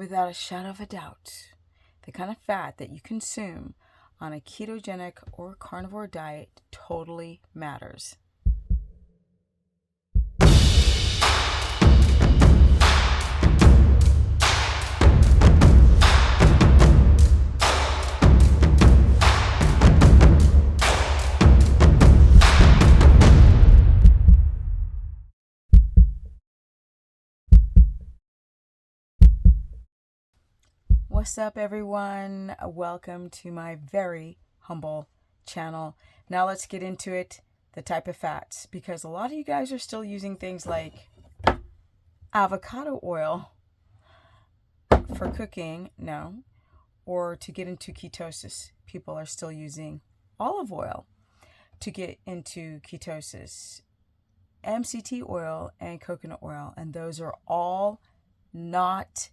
without a shadow of a doubt, the kind of fat that you consume on a ketogenic or carnivore diet totally matters. What's up, everyone? Welcome to my very humble channel. Now let's get into it, the type of fats, because a lot of you guys are still using things like avocado oil for cooking, or to get into ketosis. People are still using olive oil to get into ketosis, MCT oil and coconut oil, and those are all not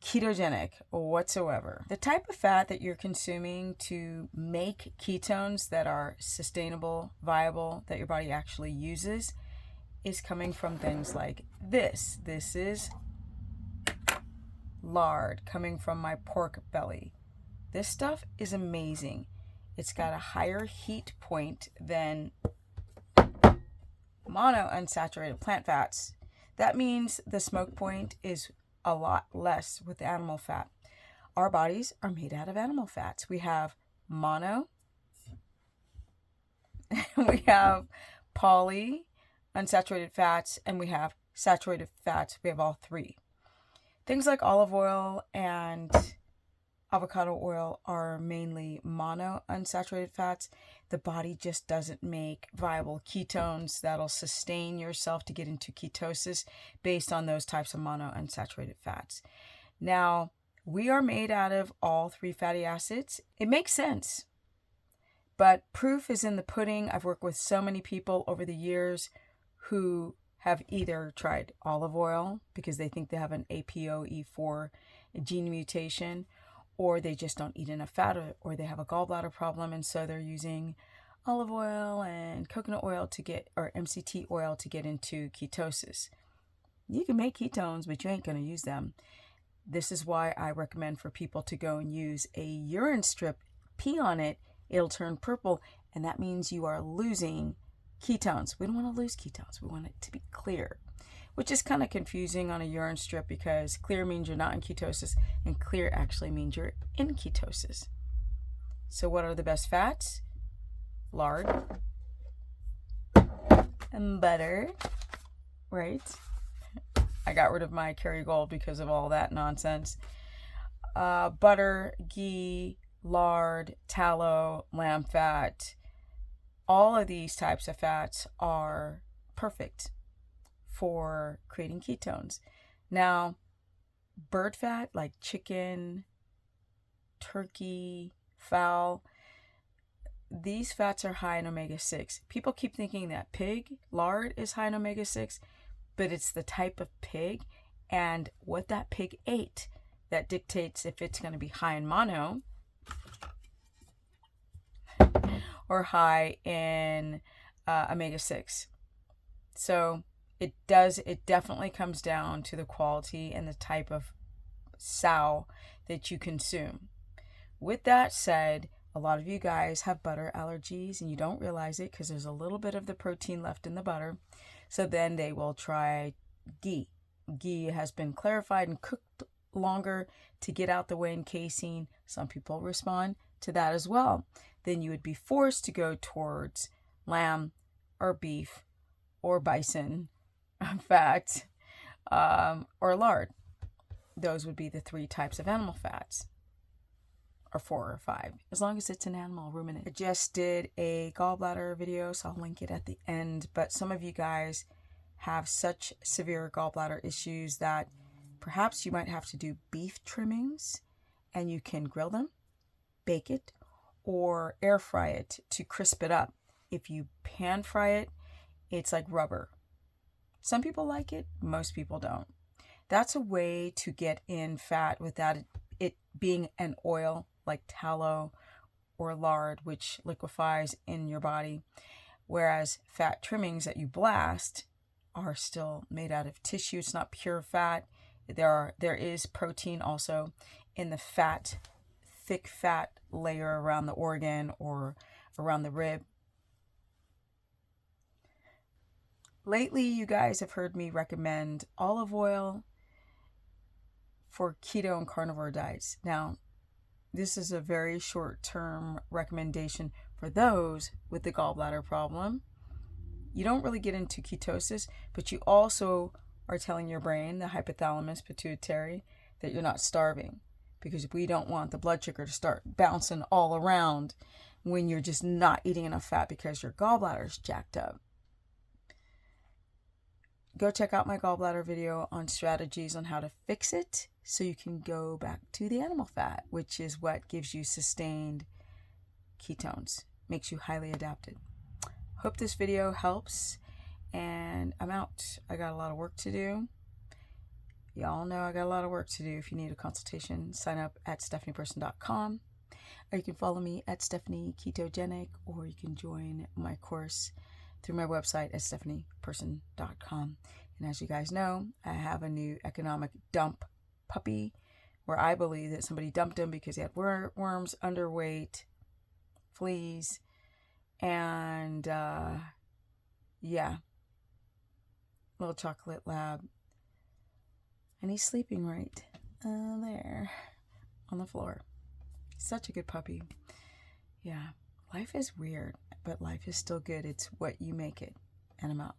ketogenic whatsoever. The type of fat that you're consuming to make ketones that are sustainable, viable, that your body actually uses is coming from things like this. This is lard coming from my pork belly. This stuff is amazing. It's got a higher heat point than monounsaturated plant fats. That means the smoke point is a lot less with animal fat. Our bodies are made out of animal fats. We have mono, we have poly, unsaturated fats, and we have saturated fats. We have all three. Things like olive oil and avocado oil are mainly mono unsaturated fats. The body just doesn't make viable ketones that'll sustain yourself to get into ketosis based on those types of mono unsaturated fats. Now, we are made out of all three fatty acids. It makes sense, but proof is in the pudding. I've worked with so many people over the years who have either tried olive oil because they think they have an APOE4 gene mutation, or they just don't eat enough fat, or they have a gallbladder problem, and so they're using olive oil and coconut oil or MCT oil to get into ketosis. You can make ketones, but you ain't going to use them. This is why I recommend for people to go and use a urine strip, pee on it, it'll turn purple, and that means you are losing ketones. We don't want to lose ketones. We want it to be clear, which is kind of confusing on a urine strip because clear means you're not in ketosis and clear actually means you're in ketosis. So what are the best fats? Lard and butter, right? I got rid of my Kerrygold because of all that nonsense. Butter, ghee, lard, tallow, lamb fat. All of these types of fats are perfect for creating ketones. Now, bird fat like chicken, turkey, fowl, these fats are high in omega-6. People keep thinking that pig lard is high in omega-6, but it's the type of pig and what that pig ate that dictates if it's going to be high in mono or high in omega-6. So it definitely comes down to the quality and the type of sow that you consume. With that said, a lot of you guys have butter allergies and you don't realize it because there's a little bit of the protein left in the butter. So then they will try ghee. Ghee has been clarified and cooked longer to get out the whey and casein. Some people respond to that as well. Then you would be forced to go towards lamb or beef or bison fat or lard. Those would be the three types of animal fats, or 4 or 5, as long as it's an animal ruminant. I just did a gallbladder video, so I'll link it at the end, but some of you guys have such severe gallbladder issues that perhaps you might have to do beef trimmings, and you can grill them, bake it, or air fry it to crisp it up. If you pan fry it, it's like rubber. Some people like it, most people don't. That's a way to get in fat without it being an oil like tallow or lard, which liquefies in your body. Whereas fat trimmings that you blast are still made out of tissue. It's not pure fat. there is protein also in the thick fat layer around the organ or around the rib. Lately, you guys have heard me recommend olive oil for keto and carnivore diets. Now, this is a very short-term recommendation for those with the gallbladder problem. You don't really get into ketosis, but you also are telling your brain, the hypothalamus, pituitary, that you're not starving, because we don't want the blood sugar to start bouncing all around when you're just not eating enough fat because your gallbladder is jacked up. Go check out my gallbladder video on strategies on how to fix it so you can go back to the animal fat, which is what gives you sustained ketones, makes you highly adapted. Hope this video helps, and I'm out. I got a lot of work to do. Y'all know I got a lot of work to do. If you need a consultation, sign up at stephanieperson.com, or you can follow me at Stephanie Ketogenic, or you can join my course through my website at stephanieperson.com. And as you guys know, I have a new economic dump puppy where I believe that somebody dumped him because he had worms, underweight, fleas, and yeah, little chocolate lab. And he's sleeping right there on the floor. Such a good puppy. Yeah, life is weird, but life is still good. It's what you make it. And I'm out.